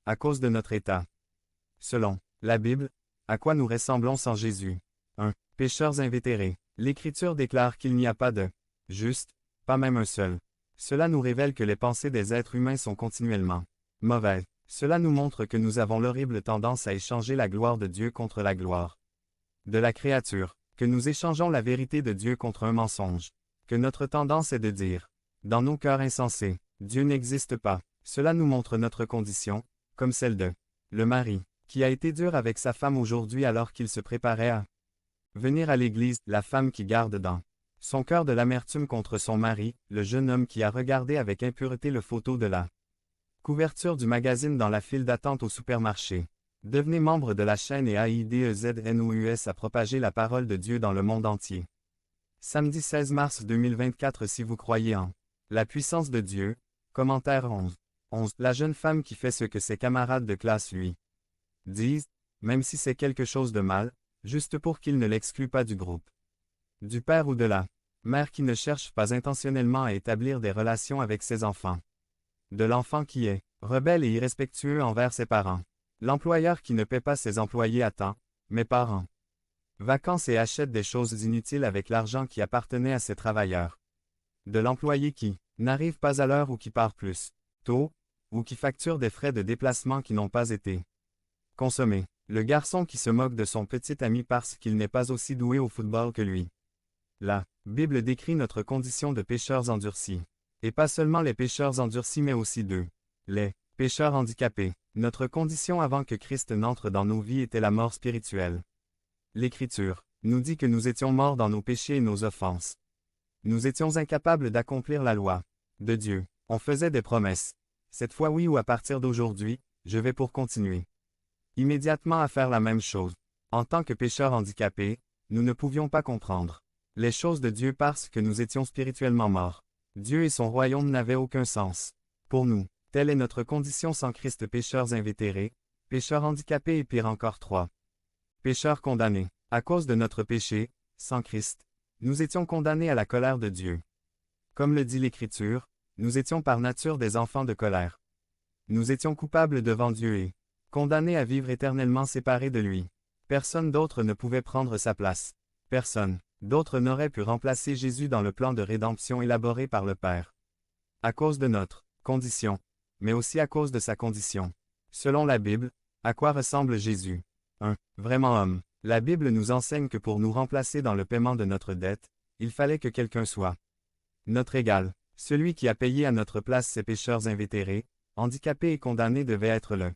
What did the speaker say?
à cause de notre état. Selon la Bible, à quoi nous ressemblons sans Jésus? 1. Pécheurs invétérés. L'Écriture déclare qu'il n'y a pas de juste, pas même un seul. Cela nous révèle que les pensées des êtres humains sont continuellement mauvaises. Cela nous montre que nous avons l'horrible tendance à échanger la gloire de Dieu contre la gloire de la créature, que nous échangeons la vérité de Dieu contre un mensonge, que notre tendance est de dire, dans nos cœurs insensés, Dieu n'existe pas. Cela nous montre notre condition, comme celle de le mari, qui a été dur avec sa femme aujourd'hui alors qu'il se préparait à venir à l'église, la femme qui garde dans son cœur de l'amertume contre son mari, le jeune homme qui a regardé avec impureté le photo de la couverture du magazine dans la file d'attente au supermarché. Devenez membre de la chaîne et AIDEZNOUS à propager la parole de Dieu dans le monde entier. Samedi 16 mars 2024 si vous croyez en la puissance de Dieu. Commentaire 11. La jeune femme qui fait ce que ses camarades de classe lui disent, même si c'est quelque chose de mal, juste pour qu'il ne l'exclue pas du groupe. Du père ou de la mère qui ne cherche pas intentionnellement à établir des relations avec ses enfants. De l'enfant qui est rebelle et irrespectueux envers ses parents. L'employeur qui ne paie pas ses employés à temps, mais par an. Vacances et achète des choses inutiles avec l'argent qui appartenait à ses travailleurs. De l'employé qui n'arrive pas à l'heure ou qui part plus tôt, ou qui facture des frais de déplacement qui n'ont pas été consommés. Le garçon qui se moque de son petit ami parce qu'il n'est pas aussi doué au football que lui. La Bible décrit notre condition de pécheurs endurcis. Et pas seulement les pécheurs endurcis mais aussi les pécheurs handicapés. Notre condition avant que Christ n'entre dans nos vies était la mort spirituelle. L'Écriture nous dit que nous étions morts dans nos péchés et nos offenses. Nous étions incapables d'accomplir la loi de Dieu. On faisait des promesses. Cette fois oui ou à partir d'aujourd'hui, je vais pour continuer. Immédiatement à faire la même chose. En tant que pécheurs handicapés, nous ne pouvions pas comprendre les choses de Dieu parce que nous étions spirituellement morts. Dieu et son royaume n'avaient aucun sens. Pour nous, telle est notre condition sans Christ, pécheurs invétérés, pécheurs handicapés et pire encore 3. Pécheurs condamnés. À cause de notre péché, sans Christ, nous étions condamnés à la colère de Dieu. Comme le dit l'Écriture, nous étions par nature des enfants de colère. Nous étions coupables devant Dieu et condamnés à vivre éternellement séparés de lui. Personne d'autre ne pouvait prendre sa place. Personne d'autre n'aurait pu remplacer Jésus dans le plan de rédemption élaboré par le Père. À cause de notre condition, mais aussi à cause de sa condition. Selon la Bible, à quoi ressemble Jésus? 1. Vraiment homme. La Bible nous enseigne que pour nous remplacer dans le paiement de notre dette, il fallait que quelqu'un soit notre égal. Celui qui a payé à notre place ces pécheurs invétérés, handicapés et condamnés devait être le